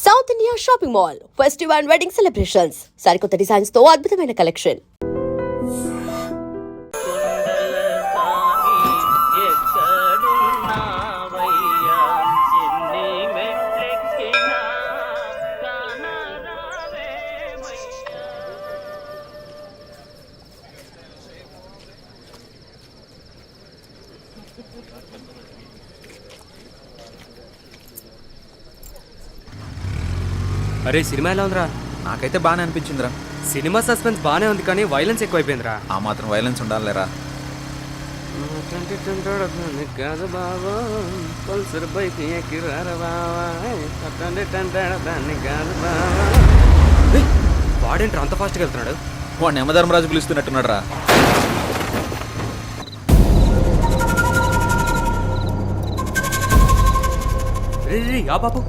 South India shopping mall festive and wedding celebrations సరికొత్త designs తో అద్భుతమైన కలెక్షన్. అరే సినిమా ఎలా ఉందిరా? నాకైతే బాగానే అనిపించిందిరా. సినిమా సస్పెన్స్ బాగానే ఉంది కానీ వైలెన్స్ ఎక్కువైపోయిందిరా. ఆ మాత్రం వైలెన్స్ ఉండాలిరా. వాడేంట్రా అంత ఫాస్ట్గా వెళ్తున్నాడు? వాడు యమధర్మరాజు పిలుస్తున్నట్టున్నాడు రా. రే ఆ బాబు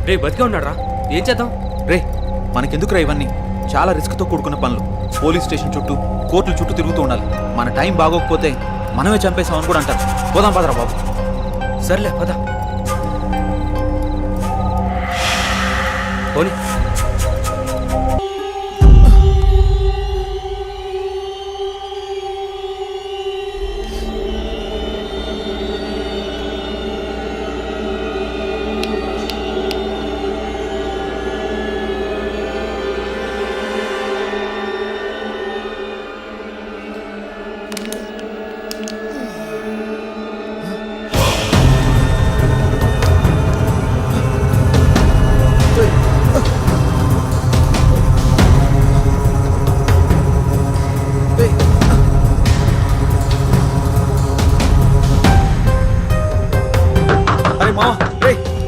రే బతికే ఉన్నాడు రా. ఏం చేద్దాం? రే మనకెందుకురా ఇవన్నీ? చాలా రిస్క్తో కూడుకున్న పనులు. పోలీస్ స్టేషన్ చుట్టూ కోర్టుల చుట్టూ తిరుగుతూ ఉండాలి. మన టైం బాగోకపోతే మనమే చంపేసామని కూడా అంటారు. పోదాం పదరా బాబు. సర్లే పద. పోనీ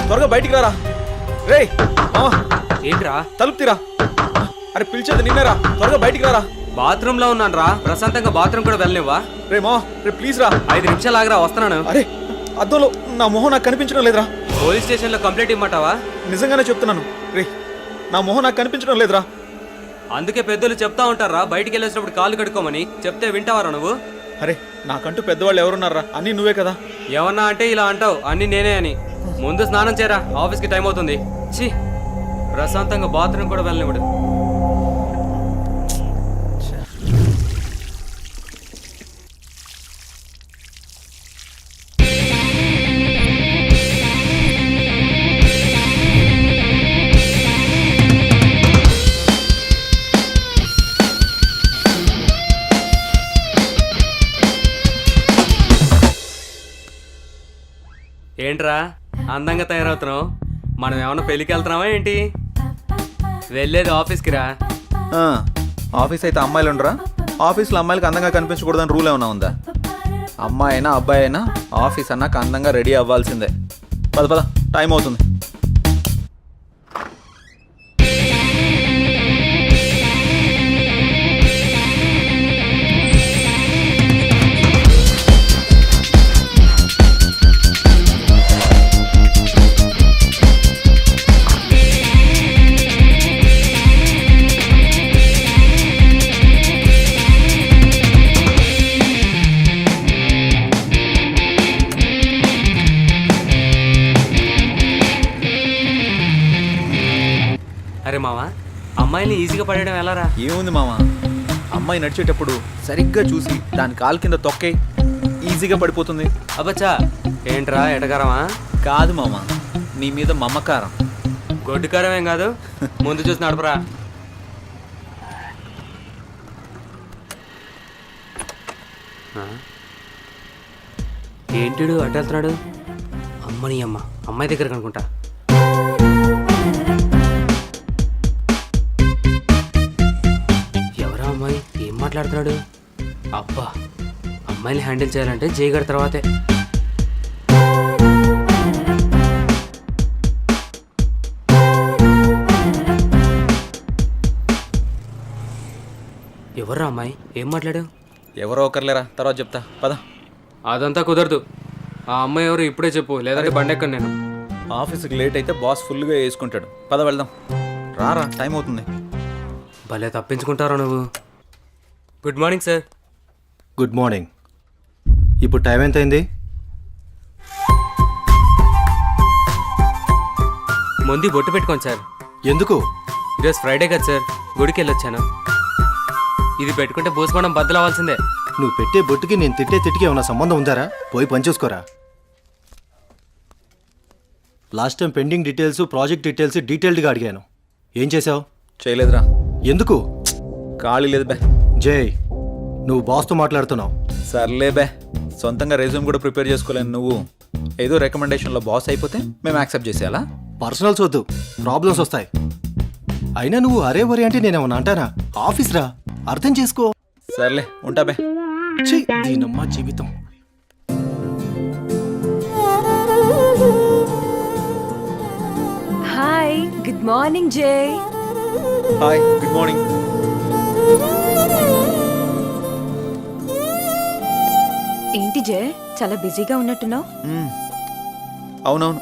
త్వరగా బయటికి రారా. రే మావా ఏంట్రా? తలుపు తీరా. అరే పిలిచేది నిన్నేరా. త్వరగా బయటికి రారా. బాత్రూమ్ లో ఉన్నాను రా. ప్రశాంతంగా బాత్రూమ్ కూడా వెళ్ళనివ్వా? రే మావా రే ప్లీజ్ రా. 5 నిమిషాలు ఆగరా, వస్తున్నాను. అరే అద్దంలో నా మొహం నాకు కనిపించడం లేదురా. పోలీస్ స్టేషన్ లో కంప్లైంట్ ఇమ్మంటావా? నిజంగానే చెప్తున్నాను రే, నా మొహం నాకు కనిపించడం లేదురా. అందుకే పెద్దలు చెప్తా ఉంటారా బయటికి వెళ్ళేసినప్పుడు కాళ్ళు కడుక్కోమని. చెప్తే వింటావారా నువ్వు? అరే నాకంటూ పెద్దవాళ్ళు ఎవరున్నారా? అన్నీ నువ్వే కదా. ఏమన్నా అంటే ఇలా అంటావు, అన్ని నేనే అని. ముందు స్నానం చేయరా, ఆఫీస్కి టైం అవుతుంది. ఛీ, ప్రశాంతంగా బాత్రూమ్ కూడా వెళ్ళనివ్వడు. ఏంట్రా అందంగా తయారవుతున్నావు? మనం ఏమన్నా పెళ్ళికి వెళ్తున్నావా ఏంటి? వెళ్ళేది ఆఫీస్కి రా. ఆఫీస్ అయితే అమ్మాయిలు ఉండరా? ఆఫీస్లో అమ్మాయిలకి అందంగా కనిపించకూడదని రూల్ ఏమైనా ఉందా? అమ్మాయి అయినా అబ్బాయి అయినా ఆఫీస్ అన్నాక అందంగా రెడీ అవ్వాల్సిందే. పద పద, టైం అవుతుంది. అరే మావా, అమ్మాయిని ఈజీగా పడేయడం ఎలారా? ఏముంది మామ, అమ్మాయి నడిచేటప్పుడు సరిగ్గా చూసి దాని కాలు కింద తొక్కే, ఈజీగా పడిపోతుంది. అబ్బచ్చా, ఏంట్రా ఎటకారమా? కాదు మామ, నీ మీద మమకారం. గొడ్డుకారం ఏం కాదు, ముందు చూసి నడపరా. ఏంటిడు అటు వెళ్తున్నాడు? అమ్మని అమ్మ, అమ్మాయి దగ్గర కనుకుంటా. ఎవరా అమ్మాయి? ఏం మాట్లాడుతున్నాడు? అబ్బా, అమ్మాయిని హ్యాండిల్ చేయాలంటే జయగడ తర్వాతే. ఎవర్రా అమ్మాయి? ఏం మాట్లాడు? ఎవరో ఒకరులేరా, తర్వాత చెప్తా పద. అదంతా కుదరదు. ఆ అమ్మాయి ఎవరు ఇప్పుడే చెప్పు, లేదంటే బండెక్కను నేను. ఆఫీస్కి లేట్ అయితే బాస్ ఫుల్గా వేసుకుంటాడు. పద వెళ్దాం. రారా, టైం అవుతుంది. భలే తప్పించుకుంటారా నువ్వు. Good morning sir. Good morning. ఇప్పుడు టైం ఎంత అయింది? ముందు బొట్టు పెట్టుకోండి సార్. ఎందుకు? ఈరోజు ఫ్రైడే కదా సార్, గుడికి వెళ్ళొచ్చాను. ఇది పెట్టుకుంటే భూస్మానం బద్దలవ్వాల్సిందే. నువ్వు పెట్టే బొట్టుకి నేను తిట్టే తిట్టికి ఏమైనా సంబంధం ఉందారా? పోయి పని చూసుకోరా. Last time pending details, project details డీటెయిల్డ్గా అడిగాను. ఏం చేసావు? చేయలేదురా. ఎందుకు? ఖాళీ లేదు బే. జై, నువ్వు బాస్తో మాట్లాడుతున్నావు. సర్లే బే, సొంతంగా రెజ్యూమ్ కూడా ప్రిపేర్ చేసుకోలేను. నువ్వు ఏదో రికమెండేషన్లో బాస్ అయిపోతే మేము యాక్సెప్ట్ చేసేయాలా? పర్సనల్స్ వద్దు, ప్రాబ్లమ్స్ వస్తాయి. అయినా నువ్వు అరే వరే అంటే నేనేమన్నా అంటానా? ఆఫీస్ రా, అర్థం చేసుకో. సర్లే, ఉంటా బే. ఛీ, దీనమ్మా జీవితం. హాయ్, గుడ్ మార్నింగ్ జై. Hi, good morning. ఏంటి జై, చాలా బిజీగా ఉన్నట్టున్నావు? అవునవును,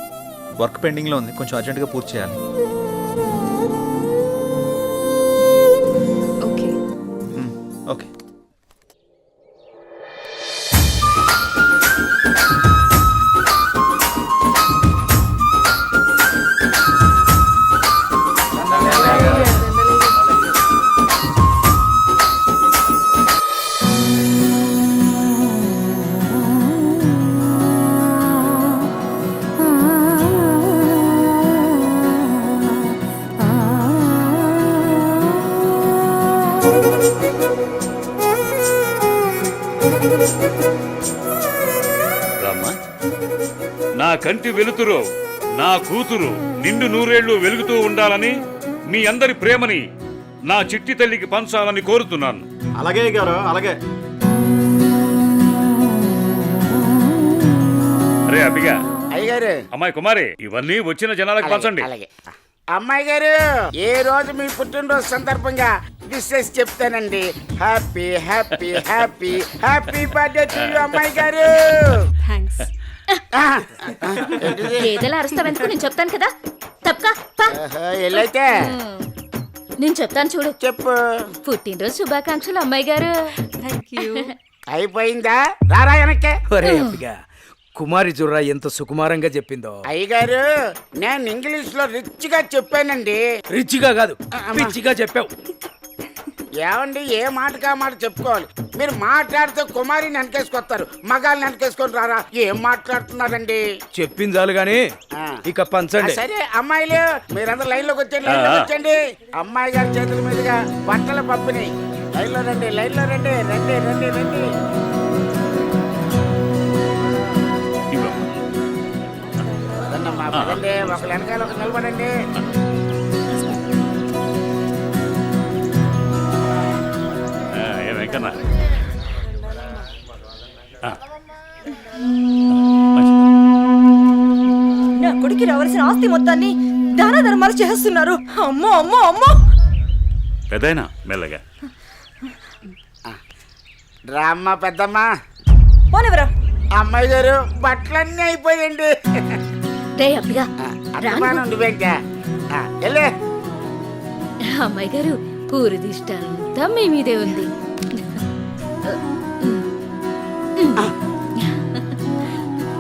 వర్క్ పెండింగ్లో ఉంది, కొంచెం అర్జెంటుగా పూర్తి చేయాలి. ఓకే. ఓకే. రామ్మా, నా కంటి వెలుతురు, నా కూతురు నిండు నూరేళ్లు వెలుగుతూ ఉండాలని, మీ అందరి ప్రేమని నా చిట్టి తల్లికి పంచాలని కోరుతున్నాను. అలాగే గారు, అలాగే. అరే అబ్బిగా, అయ్యగారు, అమ్మాయి కుమారి, ఇవన్నీ వచ్చిన జనాలకు పంచండి. అలాగే. అమ్మాయి గారు, ఏ రోజు మీ పుట్టినరోజు సందర్భంగా విషెస్ చెప్తానండి. Happy happy happy happy birthday to you అమ్మాయి గారు. థ్యాంక్స్. ఏదైనా అరుస్తావెందుకు? నేను చెప్తాను కదా. తప్పకా ఎల్లైతే నేను చెప్తాను చూడు. చెప్పు. పుట్టినరోజు శుభాకాంక్షలు అమ్మాయి గారు. Thank you. అయిపోయిందా? రారా వెనక్కే. ఒరే అబ్బిగా, కుమారి జుర్రా ఎంత సుకుమారంగా చెప్పిందో. అయ్యగారు, నేను ఇంగ్లీష్ లో రిచ్ గా చెప్పానండి. రిచిగా కాదు, పిచ్చిగా చెప్పావు. ఏమండి, ఏ మాటకా మాట చెప్పుకోవాలి. మీరు మాట్లాడితే కుమారిని వెనకేసుకొస్తారు, మగాళ్ళని వెనకేసుకొని రారా. ఏం మాట్లాడుతున్నారండి? చెప్పింది చాలు గాని ఇక పంచండి. సరే అమ్మాయిలు, మీరందరూ లైన్ లోకి వచ్చండి, లైన్ లోకి వచ్చండి. అమ్మాయి గారి చేతుల మీదుగా బట్టల పంపిణీ. లైన్ లో రండి, లైన్ లో రండి, రండి రండి రండి. పదండమ్మా, పదండి. ఒకళ్ళు వెనకాల ఒకరు నిలబడండి. ఏ వెంకన్న, నా కొడుకు రావాల్సిన ఆస్తి మొత్తాన్ని దాన ధర్మాలు చేస్తున్నారు. అమ్మో అమ్మో అమ్మో. పెద్దయినా మెల్లగా. రామ్మ పెద్దమ్మ. పోనివరా. అమ్మాయి గారు, బట్టలన్నీ అయిపోయండి. రే అబ్బిగా, అభిమానం నువ్వేంటా? వెళ్ళే. అమ్మాయి గారు, ఊరి దిష్ట అంతా మీ మీదే ఉంది.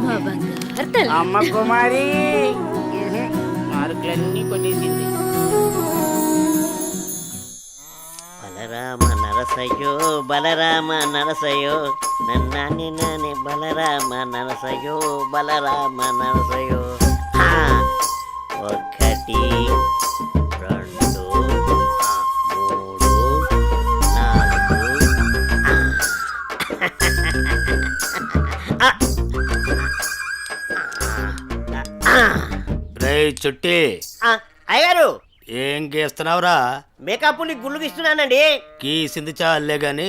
మా బంగారు తల్లి. అమ్మ కుమారి మార్కులన్నీ కొనేసింది. బలరామ నరసయ్యో, బలరామ నరసయ్యో, నన్నాని నాని బలరామ నరసయ్యో, బలరామ నరసయ్యో. ఒకటి, రెండు, మూడు, నాలుగు. రే చుట్టి, అయ్యారు ఏం గీస్తున్నావురా? మేకప్ ని గుళ్ళు గీస్తున్నానండి. గీసింది చాలే గాని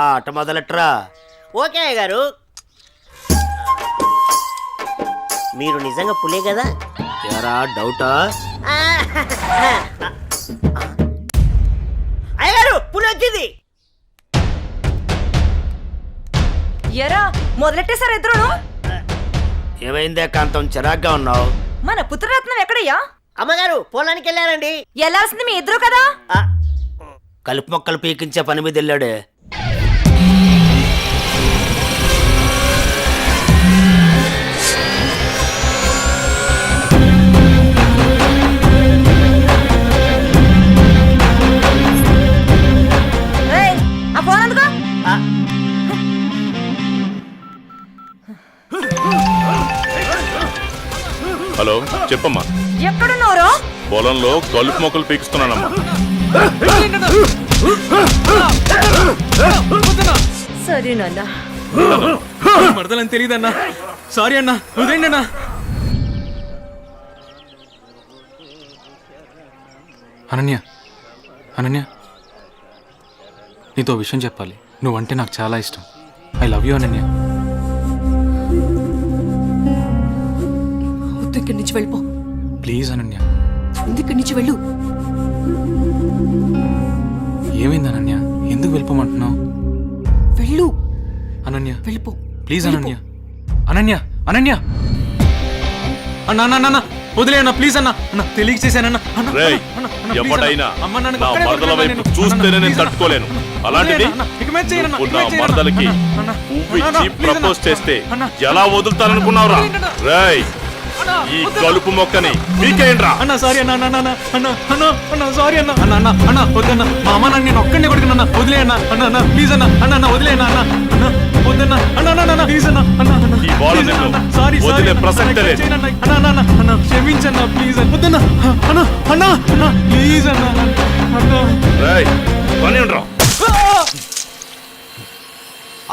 ఆ ఆట మొదలెట్రా. ఓకే అయ్యగారు. మీరు నిజంగా పులే కదా? ఎరా డౌటా? అయ్యగారు, పులి వచ్చింది. ఎరా, మొదలెట్టేశారు ఇద్దరును. ఏమైందే కాంతం, చిరాగ్గా ఉన్నావు? మన పుత్రరత్నం ఎక్కడయ్యా? అమ్మగారు పొలానికి వెళ్ళారండి. వెళ్ళాల్సింది మీ ఇద్దరు కదా. కలుపు మొక్కలు పీకించే పని మీద వెళ్ళాడే. హలో చెప్పమ్మా. ఎక్కడున్నావురా? పొలంలో కలుపు మొక్కలు పీకిస్తున్నానమ్మా. సరే నాన్న. మరదలని తెలియదన్నా. సారీ అన్నా, వదిలేండి అన్నా. అనన్య, అనన్య, నీతో విషయం చెప్పాలి. నువ్వంటే నాకు చాలా ఇష్టం. I love you Ananya. వద్దు, ఇక్కడి నుంచి వెళ్ళిపో. ప్లీజ్ అనన్య. ముందు ఇక్కడి నుంచి వెళ్ళు. ఏమైంది అనన్య? ఎందుకు వెళ్ళిపోమంటున్నావు? వెళ్ళు అనన్య, వెళ్ళిపో. ప్లీజ్ అనన్య. అనన్య, అనన్య, అన్న అన్న అన్న వదిలే అన్న, ప్లీజ్ అన్న. అన్న తెలియక చేశానన్న. రేయ్, ఎవడైనా నా మరదల వైపు చూస్తేనే నేను తట్టుకోలేను. అలాంటిది నువ్వు నా మరదలకి పువ్వు ఇచ్చి ప్రపోజ్ చేస్తే ఎలా వదులుతాననుకున్నావురా? రేయ్, ఈ కలుపు మొక్కని మీకేంట్రా? అన్న సారీ అన్న, అన్న అన్న అన్న అన్న అన్న సారీ అన్న. అన్న అన్న అన్న వద్దన్న, మా అమ్మ నన్ను నేను ఒక్కడిని కొడుకున్నా. వదిలే అన్న, అన్న అన్న ప్లీజ్ అన్న. అన్న అన్న వదిలే అన్న, అన్న అన్న వద్దన్న. అన్న అన్న అన్న ప్లీజ్ అన్న. అన్న అన్న ఈ బాల నిన్ను సారీ వదిలే ప్రసక్తే లేదు. అన్న అన్న అన్న అన్న క్షమించన్న, ప్లీజ్ అన్న. వద్దన్న అన్న అన్న అన్న ప్లీజ్ అన్న. అన్న రేయ్, పని ఉండరా?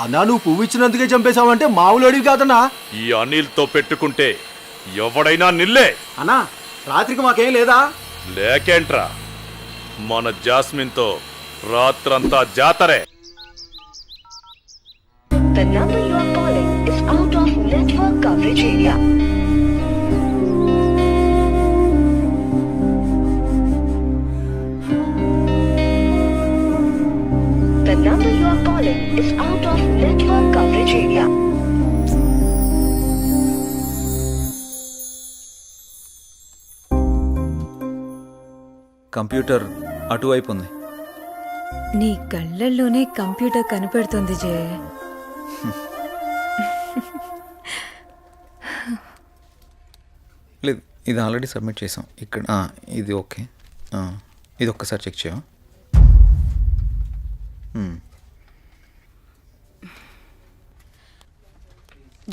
అన్నా నువ్వు పువ్వు ఇచ్చినందుకే చంపేశావంటే మామూలు అడివి కాదన్నా. ఈ అనిల్తో పెట్టుకుంటే ఎవడైనా నిల్లే. అన్నా రాత్రికి మాకేం లేదా? లేకేంట్రా, మన జాస్మిన్తో రాత్రంతా జాతరే. The number you are calling is out of network coverage area. The number you are calling is out of network coverage area. Computer అటువైపు ఉంది. నీ కళ్ళల్లోనే కంప్యూటర్ కనిపెడుతుంది జే. లేదు, ఇది ఆల్రెడీ సబ్మిట్ చేసాం. ఇక్కడ ఇది ఓకే. ఇది ఒక్కసారి చెక్ చేయవా?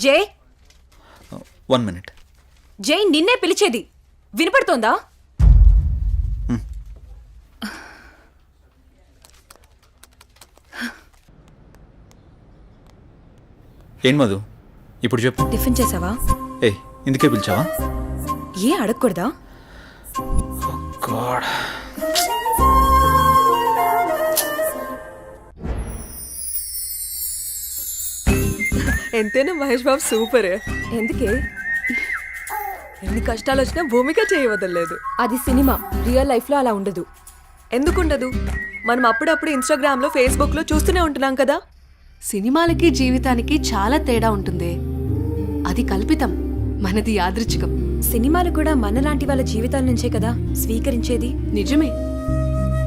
జే, 1 minute. జై నిన్నే పిలిచేది వినపడుతోందా? ఏం మధు, ఇప్పుడు చెప్పు. టిఫిన్ చేసావా? ఏయ్, ఇందుకే పిలిచావా? ఏ అడగకూడదా? గాడ్, ఎంతైనా మహేష్ బాబు సూపర్. ఎందుకే? ఎన్ని కష్టాలు వచ్చినా భూమిక చేయవదలేదు. అది సినిమా, రియల్ లైఫ్ లో అలా ఉండదు. ఎందుకుండదు? మనం అప్పుడప్పుడు ఇన్స్టాగ్రామ్ లో, ఫేస్బుక్ లో చూస్తూనే ఉంటున్నాం కదా. సినిమాలకి జీవితానికి చాలా తేడా ఉంటుంది. అది కల్పితం, మనది యాదృచ్ఛికం. సినిమాలు కూడా మనలాంటి వాళ్ళ జీవితాల నుంచే కదా స్వీకరించేది. నిజమే,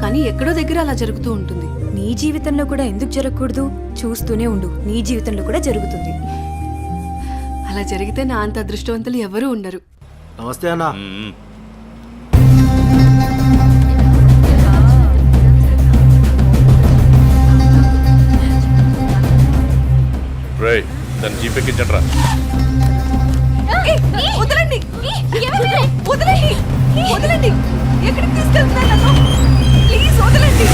కానీ ఎక్కడో దగ్గర అలా జరుగుతూ ఉంటుంది. నీ జీవితంలో కూడా ఎందుకు జరగకూడదు? చూస్తూనే ఉండు, నీ జీవితంలో కూడా జరుగుతుంది. అలా జరిగితే నా అంత అదృష్టవంతులు ఎవరూ ఉండరు. నమస్తే అన్నా. రేయ్, దాన్ని జీపెక్కించండ్రా. వదలండి, వదలండి, వదలండి. ఎక్కడికి తీసుకెళ్తున్నారు నన్ను? ప్లీజ్ వదలండి.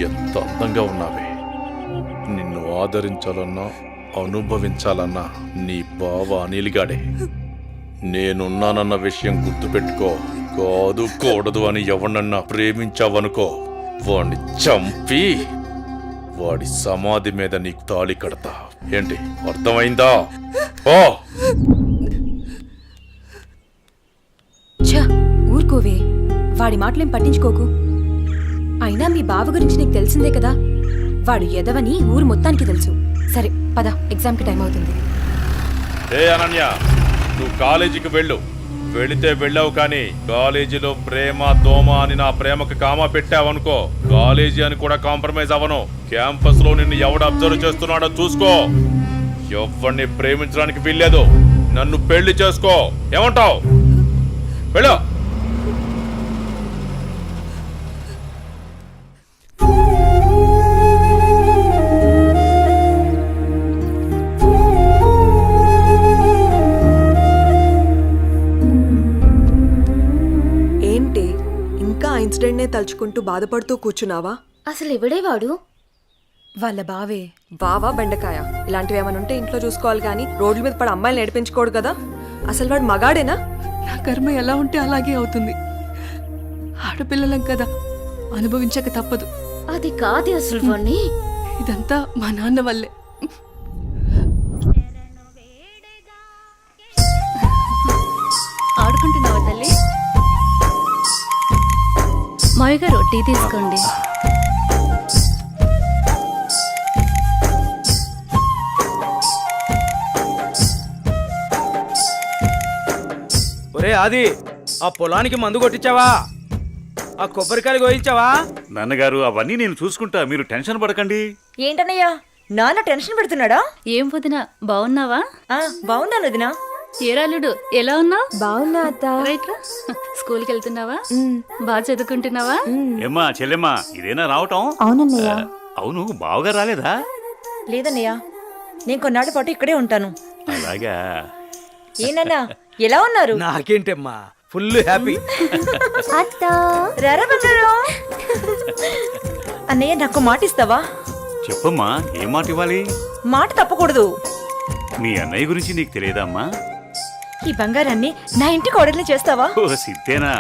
ఎంత అందంగా ఉన్నావే. నిన్ను ఆదరించాలన్నా అనుభవించాలన్నా నీ బావ అనిల్గాడే. నేనున్నానన్న విషయం గుర్తుపెట్టుకో. కాదు కూడదు అని ఎవరినన్నా ప్రేమించావనుకో, వాడిని చంపి వాడి సమాధి మీద నీకు తాళి కడతా. ఏంటి, అర్థమైందా? ఓ ఊరుకోవే, వాడి మాటలేం పట్టించుకోకు. అయినా మీ బావ గురించి నీకు తెలిసిందే కదా. వాడు ఎదవని ఊరు మొత్తానికి తెలుసు. సరే పద, ఎగ్జామ్కి టైం అవుతుంది. ఏ అనన్య, నువ్వు కాలేజీకి వెళ్ళు. వెళితే వెళ్ళావు, కానీ కాలేజీలో ప్రేమ దోమ అని నా ప్రేమకు కామా పెట్టావనుకో, కాలేజీ అని కూడా కాంప్రమైజ్ అవ్వను. క్యాంపస్ లో నిన్ను ఎవడు అబ్జర్వ్ చేస్తున్నాడో చూసుకో. ఎవరిని ప్రేమించడానికి వీల్లేదు. నన్ను పెళ్లి చేసుకో. ఏమంటావు? వెళ్ళు. ఏంటి ఇంకా ఆ ఇన్సిడెంట్నే తలుచుకుంటూ బాధపడుతూ కూర్చున్నావా? అసలు ఎవడే వాడు? వాళ్ళ బావే. బావా బెండకాయ ఇలాంటివి ఏమైనా ఉంటే ఇంట్లో చూసుకోవాలి కానీ రోడ్ల మీద పడి అమ్మాయిలు నడిపించుకోడు కదా. అసలు వాడు మగాడేనా? నా కర్మ ఎలా ఉంటే అలాగే అవుతుంది. ఆడపిల్లలం కదా, అనుభవించక తప్పదు. అది కాదు అసలు వాణ్ణి. ఇదంతా మా నాన్న వల్లే. ఆడుకుంటున్నావా తల్లి? మావి గారు టీ తీసుకోండి. ఒరే ఆది, ఆ పొలానికి మందు కొట్టించావా? ఆ కొబ్బరికాయలు కోయించావా? నాన్నగారు అవన్నీ నేను చూసుకుంటా, మీరు టెన్షన్ పడకండి. ఏంటన్నయ్యా నాన్న టెన్షన్ పెడుతున్నాడా? ఏం వదినా, బాగున్నావా? బాగున్నాను వదినా. ఏరాలుడు ఎలా ఉన్నావు? బాగున్నా అత్త. రైట్ రా. స్కూల్కి వెళ్తున్నావా? బాగా చదువుకుంటున్నావా? ఏమ్మా చెల్లెమ్మా, ఇదేనా రావటం? అవునన్నయ్య. అవును, బావగా రాలేదా? లేదన్నయ్య, నేను కొన్నాళ్ళ పాటు ఇక్కడే ఉంటాను. అలాగా. ఏనన్నా ఎలా ఉన్నారు? నాకేంటమ్మా, ఫుల్ హ్యాపీ. రారా బంగారు. అన్నయ్య నాకు మాట ఇస్తావా? చెప్పమ్మా, ఏ మాట ఇవ్వాలి? మాట తప్పకూడదు. మీ అన్నయ్య గురించి నీకు తెలియదమ్మా? ఈ బంగారాన్ని నా ఇంటికి ఆర్డర్లు చేస్తావా? ఓ సిద్ధేనా,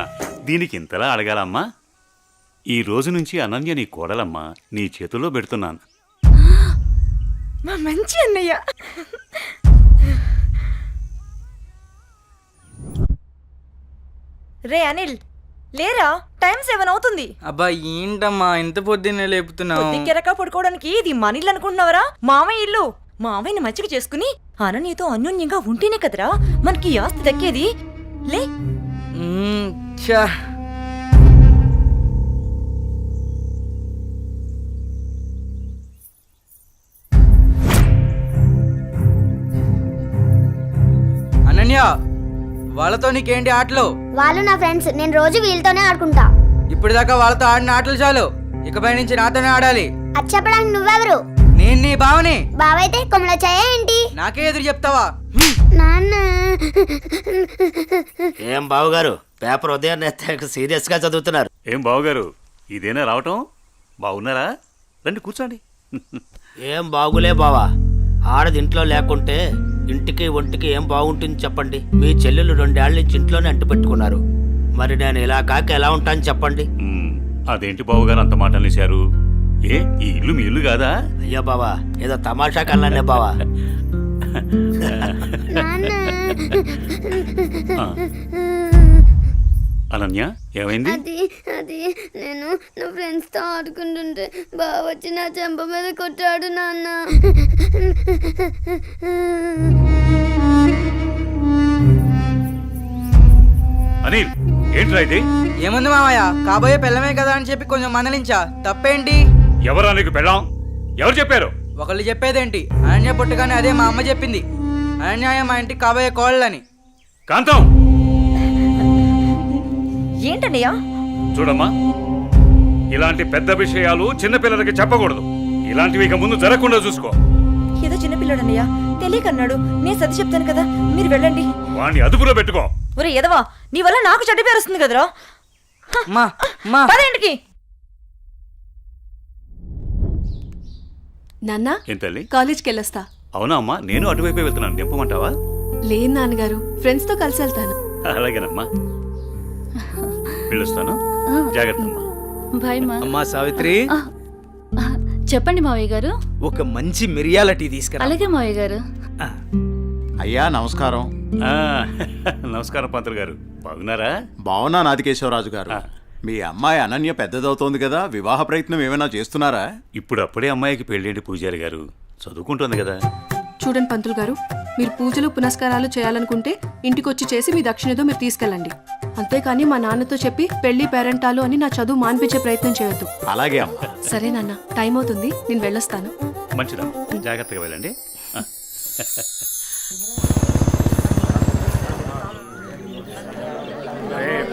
దీనికి ఇంతలా అడగాలమ్మా? ఈ రోజు నుంచి అనన్య నీ కోడలమ్మా, నీ చేతుల్లో పెడుతున్నాను. మా మంచి అన్నయ్య. రే అనిల్, లేరా, టైం 7 అవుతుంది. అబ్బా ఏంటమ్మా ఇంత పొద్దున్నే లేపుతున్నావు? పొద్దుకెరక పడుకోవడానికి ఇది మన ఇల్లు అనుకుంటున్నావరా? మామయ్య ఇల్లు. మామయ్యని మంచిగా చేసుకుని అననీతో అన్యోన్యంగా ఉంటేనే కదరా మనకి ఈ ఆస్తి దక్కేది. లే. అనన్య, వాళ్ళతో నీకేంటి ఆటలు? వాళ్ళు నా ఫ్రెండ్స్, నేను రోజు వీళ్ళతోనే ఆడుకుంటా. ఇప్పటిదాకా వాళ్ళతో ఆడిన ఆటలు చాలు, ఇకపై నుంచి నాతోనే ఆడాలి. అది చెప్పడానికి నువ్వెవరు? నేను నీ బావని. బావైతే కొమ్మల చాయ ఏంటి? నాకే ఎదురు చెప్తావా? నాన్న. ఏం బావగారు, పేపర్ ఉదయాన్నే సీరియస్ గా చదువుతున్నారు. ఏం బావగారు, ఇదేనా రావటం? బాగున్నారా? రండి కూర్చోండి. ఏం బాగులే బావా, ఆడది ఇంట్లో లేకుంటే ఇంటికి ఒంటికి ఏం బాగుంటుంది చెప్పండి. మీ చెల్లెలు 2 ఏళ్ల నుంచి ఇంట్లోనే అంటు పెట్టుకున్నారు. మరి నేను ఇలా కాక ఎలా ఉంటాను చెప్పండి. అదేంటి బావగారు అంత మాట అనేశారు? ఏ, ఈ ఇల్లు మీ ఇల్లు కాదా? అయ్యో బావా, ఏదో తమాషా కల్లానే బావా. అనన్య, ఏమైంది? అది నేను నా ఫ్రెండ్స్ తో ఆడుకుంటుంటే బావ వచ్చి నా చెంప మీద కొట్టాడు నాన్న. అనిల్, ఏంట్రా ఇది? ఏముంది మామయ్య, కాబోయే పెళ్ళమే కదా అని చెప్పి కొంచెం మందలించా. తప్పేంటి? ఎవరా నీకు పెళ్ళాం? ఎవరు చెప్పారు? ఒకళ్ళు చెప్పేదేంటి, అనన్య పుట్టగానే అదే మా అమ్మ చెప్పింది. అనన్య మా ఇంటికి కాబోయే కోళ్ళని. కాంతం, ఏంటన్నయ్యా? చూడమ్మా, ఇలాంటి పెద్ద విషయాలు చిన్నపిల్లలకి చెప్పకూడదు. ఇలాంటివి ఇక ముందు జరగకుండా చూసుకో. ఏదో చిన్నపిల్లడన్నయ్యా, తెలియకన్నాడు. నేను సర్ది చెప్తాను కదా, మీరు వెళ్ళండి. వాణ్ణి అదుపులో పెట్టుకో. ఒరే ఎదవా, నీ వల్ల నాకు చెడ్డ పేరు వస్తుంది కదరా. పదేంటికి? నాన్న, ఏం తల్లి? కాలేజ్కి వెళ్ళొస్తా. అవునా అమ్మా, నేను అటువైపే వెళ్తున్నాను. నింపమంటావా? లేదు నాన్నగారు, ఫ్రెండ్స్ తో కలిసి వెళ్తాను. అలాగేనమ్మా, వెళ్ళొస్తాను. జాగ్రత్త అమ్మా. బాయ్ మా. అమ్మా సావిత్రి, చెప్పండి మావయ్య గారు. ఒక మంచి మిరియాల టీ తీసుకురా. అలాగే మావయ్య గారు. అయ్యా నమస్కారం. నమస్కారం పంతులు గారు, బాగున్నారా? బాగున్నా నాదికేశ్వరరాజు గారు. మీ అమ్మాయి అనన్య పెద్దదవుతోంది కదా, వివాహ ప్రయత్నం ఏమైనా చేస్తున్నారా? ఇప్పుడు అప్పుడే అమ్మాయికి పెళ్ళేంటి పూజారి గారు, చదువుకుంటుంది కదా. చూడండి పంతులు గారు, మీరు పూజలు పునస్కారాలు చేయాలనుకుంటే ఇంటికొచ్చి చేసి మీ దక్షిణతో మీరు తీసుకెళ్ళండి. అంతేకాని మా నాన్నతో చెప్పి పెళ్లి పేరెంటాలు అని నా చదువు మాన్పించే ప్రయత్నం చేయొద్దు. అలాగే అమ్మా. సరే నాన్న, టైం అవుతుంది, నేను వెళ్ళొస్తాను. మంచిదమ్మా, జాగ్రత్తగా వెళ్ళండి.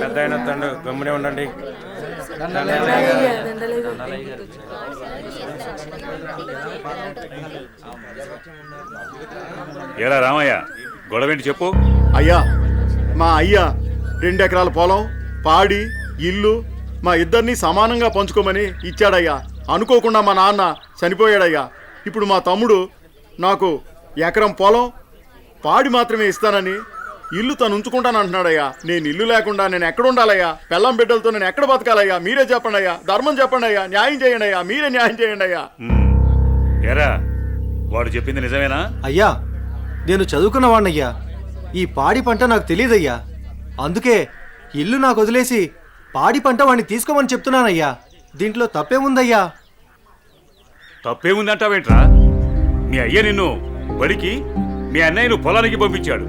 పెద్ద అయిన తండ్రి గమ్మునే ఉండండి. ఏరా రామయ్య, గొడవేంటి చెప్పు. అయ్యా మా అయ్యా 2 ఎకరాల పొలం, పాడి, ఇల్లు మా ఇద్దరిని సమానంగా పంచుకోమని ఇచ్చాడయ్యా. అనుకోకుండా మా నాన్న చనిపోయాడయ్యా. ఇప్పుడు మా తమ్ముడు నాకు ఎకరం పొలం, పాడి మాత్రమే ఇస్తానని ఇల్లు తను ఉంచుకుంటానంటున్నాడయ్యా. నేను ఇల్లు లేకుండా నేను ఎక్కడ ఉండాలయ్యా? పెళ్ళం బిడ్డలతో నేను ఎక్కడ బతకాలయ్యా? మీరే చెప్పండి అయ్యా, ధర్మం చెప్పండి అయ్యా, న్యాయం చేయండి అయ్యా, మీరే న్యాయం చేయండి అయ్యా. ఏరా వాడు చెప్పింది నిజమేనా? అయ్యా నేను చదువుకున్న వాణ్ణయ్యా. ఈ పాడి పంట నాకు తెలియదయ్యా. అందుకే ఇల్లు నాకు వదిలేసి పాడి పంట వాడిని తీసుకోమని చెప్తున్నానయ్యా. దీంట్లో తప్పేముందయ్యా? తప్పేముందంటావేంట్రా? మీ అయ్య నిన్ను బడికి, మీ అన్నయ్యను పొలానికి పంపించాడు.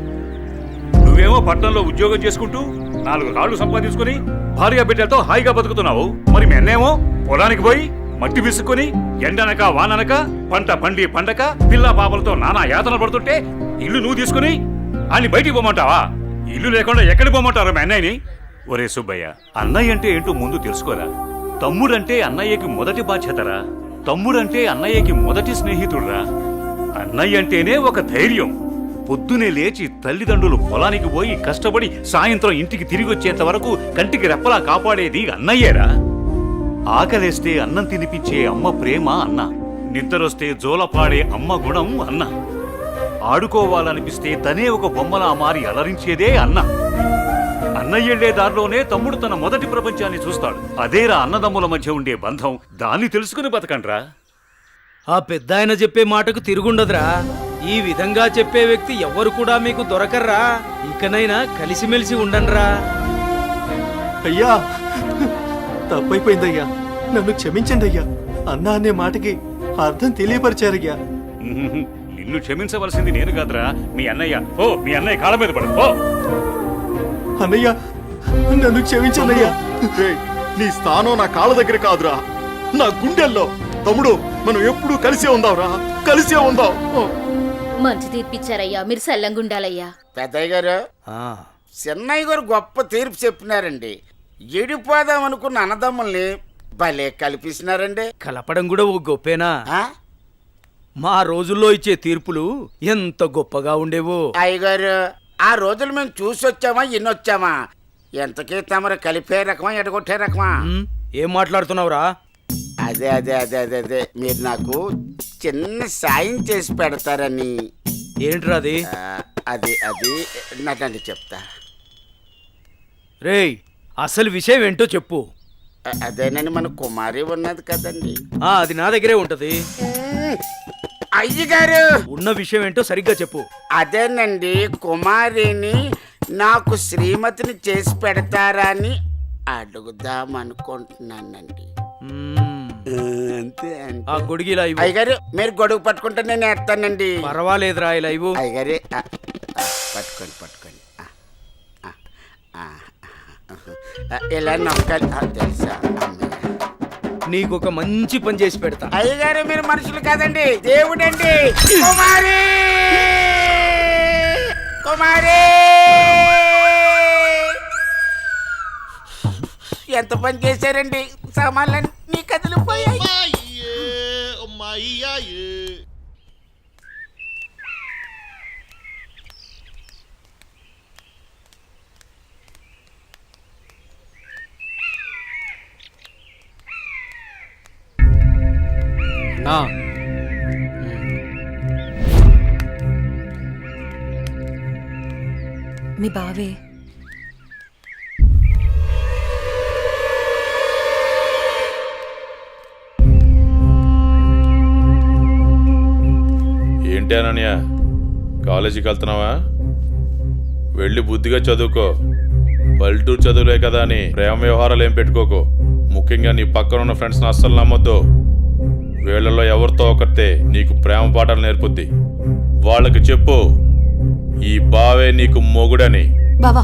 నువ్వేమో పట్టణంలో ఉద్యోగం చేసుకుంటూ 4 రాళ్లు సంపాదించుకుని భార్య బిడ్డలతో హాయిగా బతుకుతున్నావు. మరి మీ అన్నేమో పొలానికి పోయి మట్టి విసుక్కుని ఎండనక వాననక పంట పండి పండక పిల్ల పాపలతో నానా యాతన పడుతుంటే ఇల్లు నువ్వు తీసుకుని అని బయటికి పోమంటావా? ఇల్లు లేకుండా ఎక్కడికి పోమంటారు మీ అన్నయ్యని? ఒరే సుబ్బయ్య, అన్నయ్య అంటే ఏంటో ముందు తెలుసుకోరా. తమ్ముడంటే అన్నయ్యకి మొదటి బాధ్యతరా. తమ్ముడంటే అన్నయ్యకి మొదటి స్నేహితుడురా. అన్నయ్య అంటేనే ఒక ధైర్యం. పొద్దునే లేచి తల్లిదండ్రులు పొలానికి పోయి కష్టపడి సాయంత్రం ఇంటికి తిరిగి వచ్చేంత వరకు కంటికి రెప్పలా కాపాడేది అన్నయ్యేరా. ఆకలేస్తే అన్నం తినిపించే అమ్మ ప్రేమ అన్న. నిద్రొస్తే జోలపాడే అమ్మ గుణం అన్న. ఆడుకోవాలనిపిస్తే తనే ఒక బొమ్మలా మారి అలరించేదే అన్న. అన్నయ్యెళ్లే దారిలోనే తమ్ముడు తన మొదటి ప్రపంచాన్ని చూస్తాడు. అదేరా అన్నదమ్ముల మధ్య ఉండే బంధం. దాన్ని తెలుసుకుని బతకండ్రా. ఆ పెద్ద ఆయన చెప్పే మాటకు తిరుగుండదురా. ఈ విధంగా చెప్పే వ్యక్తి ఎవ్వరు కూడా మీకు దొరకర్రా. ఇకనైనా కలిసిమెలిసి ఉండండ్రా. అయ్యా తప్పైపోయిందయ్యా, నన్ను క్షమించండి అయ్యా. అన్నా అనే మాటకి అర్థం తెలియపరిచారయ్యా. నిన్ను క్షమించవలసింది నేను కాదురా, మీ అన్నయ్య. ఓ మీ అన్నయ్య కాళ్ళ మీద పడు. ఓ అన్నయ్య నన్ను క్షమించండి అయ్యా. రేయ్, నీ స్థానం నా కాళ్ళ దగ్గర కాదురా, నా గుండెల్లో. తమ్ముడు, మనం ఎప్పుడూ కలిసే ఉందాంరా, కలిసే ఉందాం. మంచి తీర్పిచ్చారయ్యా, మీరు సల్లంగుండాలయ్యా. పెద్దయ్య గారు, చిన్నయ్య గారు గొప్ప తీర్పు చెప్పినారండి. ఎడిపోదాం అనుకున్న అన్నదమ్ముల్ని భలే కల్పిస్తున్నారండి. కలపడం కూడా ఓ గొప్పేనా? మా రోజుల్లో ఇచ్చే తీర్పులు ఎంత గొప్పగా ఉండేవో. అయ్యగారు, ఆ రోజులు మేము చూసొచ్చామా ఎన్నొచ్చామా? ఎంతకీ తమరు కలిపే రకమా ఎడగొట్టే రకమా? ఏం మాట్లాడుతున్నావురా? అదే అదే అదే అదే అదే మీరు నాకు చిన్న సాయం చేసి పెడతారని. ఏంట్రా అది? అది అది నటండి చెప్తా. రేయ్, అసలు విషయం ఏంటో చెప్పు. అదేనండి, మన కుమారి ఉన్నది కదండి. అది నా దగ్గరే ఉంటది. అయ్యగారు, ఉన్న విషయం ఏంటో సరిగ్గా చెప్పు. అదేనండి, కుమారిని నాకు శ్రీమతిని చేసి పెడతారా అని అడుగుదాం అనుకుంటున్నానండి. అంతే ఆ గొడుగు ఇలా ఇవ్వు. అయ్యగారు, మీరు గొడుగు పట్టుకుంటే నేను వేస్తానండి. పర్వాలేదురా, ఇలా ఇవ్వు. అయ్యగారే, పట్టుకోండి పట్టుకోండి. ఇలా నొక్కాలి. తెలుసా, నీకు ఒక మంచి పని చేసి పెడతా. అయ్యగారు, మీరు మనుషులు కాదండి, దేవుడండి. కుమారి, కుమారి, ఎంత పని చేశారండి. సామాన్లన్నీ కదిలిపోయాయి. నా మీ బావే. ఏంటి అనన్య, కాలేజీకి వెళ్తున్నావా? వెళ్ళి బుద్ధిగా చదువుకో. పల్లెటూరు చదువులే కదా అని ప్రేమ వ్యవహారాలు ఏం పెట్టుకోకు. ముఖ్యంగా నీ పక్కన ఉన్న ఫ్రెండ్స్ని అస్సలు నమ్మొద్దు. వీళ్ళలో ఎవరితో ఒకరితే నీకు ప్రేమ పాఠాలు నేర్పుద్ది. వాళ్ళకి చెప్పు ఈ బావే నీకు మొగుడని. బావా,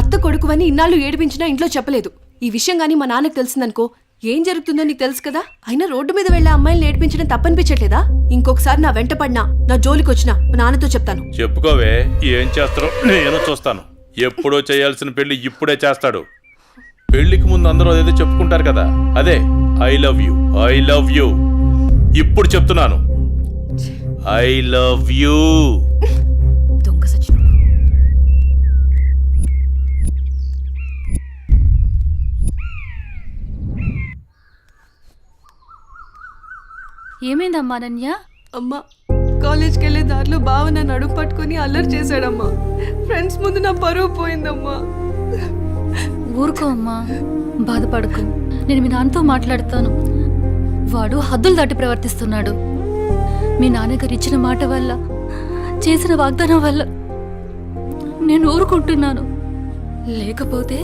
అత్త కొడుకువని ఇన్నాళ్ళు ఏడిపించినా ఇంట్లో చెప్పలేదు. ఈ విషయం గానీ మా నాన్నకు తెలిసిందనుకో ఏం జరుగుతుందో నీకు తెలుసు కదా. అయినా రోడ్డు మీద వెళ్లే అమ్మాయిని ఏడిపించడం తప్పనిపించట్లేదా? ఇంకొకసారి నా వెంట పడినా, నా జోలికి వచ్చినా మా నాన్నతో చెప్తాను. చెప్పుకోవే, ఏం చేస్తారో నేను చూస్తాను. ఎప్పుడో చేయాల్సిన పెళ్లి ఇప్పుడే చేస్తాడు. పెళ్లికి ముందు అందరూ అదేదో చెప్పుకుంటారు కదా, అదే I love you, I love you. ఇప్పుడు చెప్తున్నాను, ఐ లవ్ యూ. దొంగ సచిన ఏమైందమ్మా అనన్య? అమ్మా, కాలేజ్కి వెళ్ళే దారిలో బావ నన్ను అడుగు పట్టుకొని అల్లరి చేశాడమ్మా. ఫ్రెండ్స్ ముందు నా పరువు పోయిందమ్మా. ఊరుకో అమ్మా, బాధపడకు. నేను మీ నాన్నతో మాట్లాడతాను. వాడు హద్దులు దాటి ప్రవర్తిస్తున్నాడు. మీ నాన్నగారు ఇచ్చిన మాట వల్ల, చేసిన వాగ్దానం వల్ల నేను ఊరుకుంటున్నాను. లేకపోతే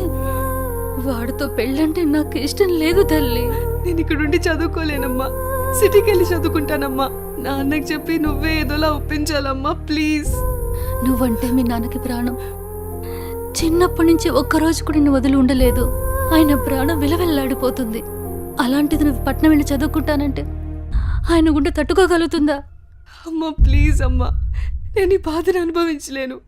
వాడితో పెళ్ళంటే నాకు ఇష్టం లేదు తల్లి. నేను ఇక్కడ ఉండి చదువుకోలేనమ్మా, సిటీకి వెళ్ళి చదువుకుంటానమ్మా. నాన్నకి చెప్పి నువ్వే ఏదోలా ఒప్పించాలమ్మా, ప్లీజ్. నువ్వంటే మీ నాన్నకి ప్రాణం. చిన్నప్పటి నుంచి ఒక్కరోజు కూడా నేను వదిలి ఉండలేదు. ఆయన ప్రాణం విలవెల్లాడిపోతుంది. అలాంటిది నువ్వు పట్నం వెళ్ళి చదువుకుంటానంటే ఆయన గుండె తట్టుకోగలుగుతుందా? అమ్మా ప్లీజ్ అమ్మా, నేను ఈ బాధను అనుభవించలేను.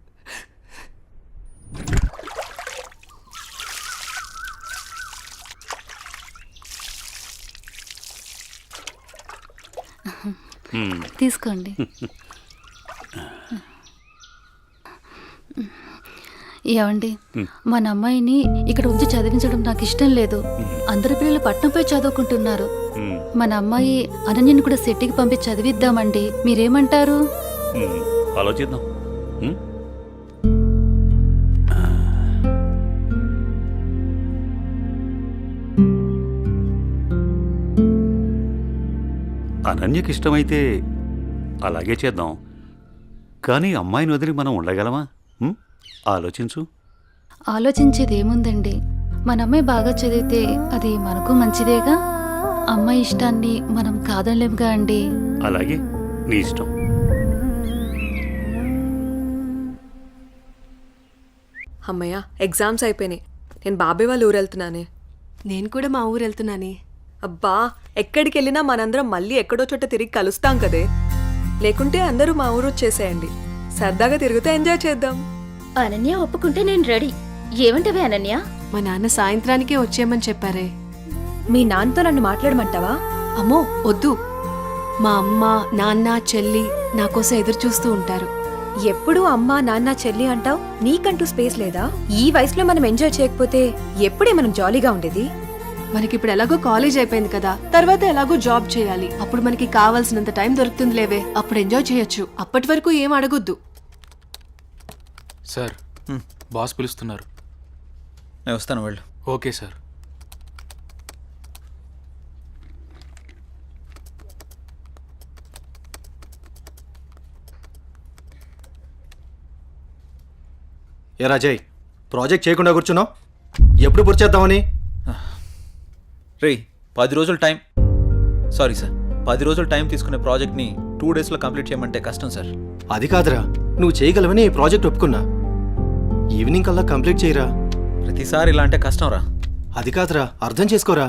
తీసుకోండి. ఏమండి, మన అమ్మాయిని ఇక్కడ ఉంచి చదివించడం నాకు ఇష్టం లేదు. అందరి పిల్లలు పట్నంపై చదువుకుంటున్నారు. మన అమ్మాయి అనన్యని కూడా సిటీకి పంపించి చదివిద్దామండి. మీరేమంటారు? ఆలోచిద్దాం. అనన్యకి ఇష్టమైతే అలాగే చేద్దాం. కానీ అమ్మాయిని వదిలి మనం ఉండగలమా? ఆలోచించు. ఆలోచించేది ఏముందండి, మన అమ్మాయి బాగా చదివితే అది మనకు మంచిదేగా. అమ్మాయి ఇష్టాన్ని మనం కాదనలేముగా అండి. అలాగే, నీ ఇష్టం. అమ్మయ్య, ఎగ్జామ్స్ అయిపోయినాయి. నేను బాబాయ్ వాళ్ళ ఊరు వెళ్తున్నానే. నేను కూడా మా ఊరు వెళ్తున్నానే. అబ్బా, ఎక్కడికి వెళ్ళినా మనందరం మళ్ళీ ఎక్కడో చోట తిరిగి కలుస్తాం కదే. లేకుంటే అందరూ మా ఊరు వచ్చేసేయండి. సరదాగా తిరుగుతూ ఎంజాయ్ చేద్దాం. అనన్య ఒప్పుకుంటే నేను రెడీ. ఏమంటవే అనన్య? మా నాన్న సాయంత్రానికే వచ్చేయమని చెప్పారే. మీ నాన్నతో నన్ను మాట్లాడమంటావా? అమ్మో వద్దు. మా అమ్మ, నాన్న, చెల్లి నా కోసం ఎదురు చూస్తూ ఉంటారు. ఎప్పుడు అమ్మ, నాన్న, చెల్లి అంటావు. నీకంటూ స్పేస్ లేదా? ఈ వయసులో మనం ఎంజాయ్ చేయకపోతే ఎప్పుడే మనం జాలీగా ఉండేది? మనకిప్పుడు ఎలాగో కాలేజ్ అయిపోయింది కదా, తర్వాత ఎలాగో జాబ్ చేయాలి. అప్పుడు మనకి కావాల్సినంత టైం దొరుకుతుంది లేవే, అప్పుడు ఎంజాయ్ చేయొచ్చు. అప్పటి వరకు ఏం అడగొద్దు. సార్, బాస్ పిలుస్తున్నారు. నేను వస్తాను, వెళ్ళు. Okay sir. ఏ రాజయ్, ప్రాజెక్ట్ చేయకుండా కూర్చున్నావు? ఎప్పుడు పూర్తి చేద్దామని? రే, 10 రోజులు టైం. సారీ సార్, 10 రోజులు టైం తీసుకునే ప్రాజెక్ట్ని 2 డేస్లో కంప్లీట్ చేయమంటే కష్టం సార్. అది కాదురా, నువ్వు చేయగలవని ఈ ప్రాజెక్ట్ ఒప్పుకున్నా. ఈవినింగ్ కల్లా కంప్లీట్ చేయరా. ప్రతిసారి ఇలా అంటే కష్టం రా. అది కాదురా, అర్థం చేసుకోరా.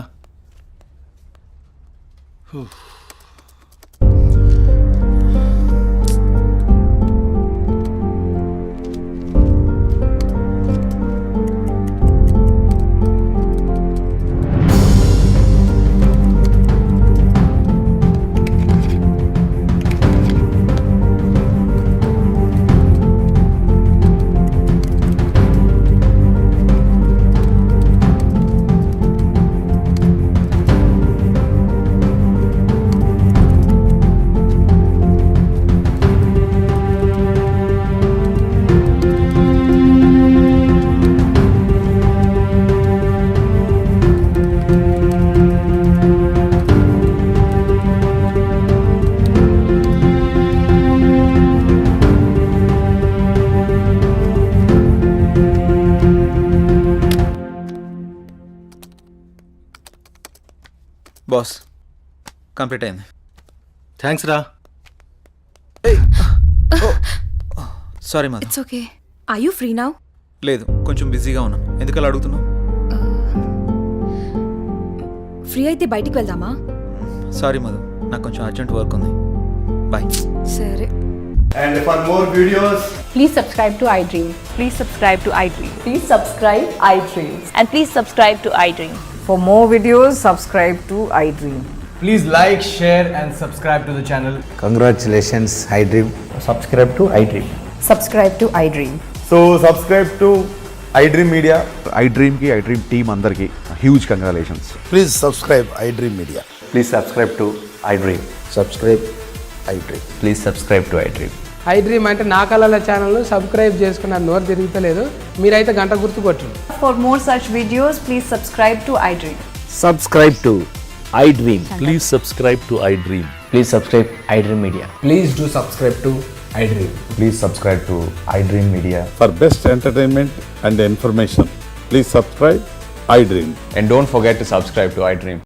బాస్, కంప్లీట్ అయింది. థ్యాంక్స్ రా. Sorry Madhu. It's okay. Are you free now? లేదు, కొంచెం బిజీగా ఉన్నాను. ఎందుకలా అడుగుతున్నావు? ఫ్రీ అయితే బయటికి వెళ్దామా? సారీ మధు, నాకు కొంచెం అర్జెంట్ వర్క్ ఉంది. బాయ్. సరే. And for more videos, Please subscribe to iDream. Please subscribe to iDream. Please subscribe iDream. And please subscribe to iDream. For more videos, subscribe to iDream. Please like, share and subscribe to the channel. Congratulations iDream. Subscribe to iDream. Subscribe to iDream. So subscribe to iDream media. iDream కి iDream team అందరికి huge congratulations. Please subscribe iDream media. Please subscribe to iDream. Subscribe iDream. Please subscribe to iDream. iDream అంటే నా కళల channel subscribe చేసుకున్న నోరు తిరుగుతలేదు, మీరైతే గంట గుర్తు కొట్టండి. For more such videos, please subscribe to iDream. Subscribe to iDream. Please subscribe to iDream. Please subscribe iDream media. Please do subscribe to iDream. Please subscribe to iDream media. For best entertainment and information please subscribe iDream. And don't forget to subscribe to iDream.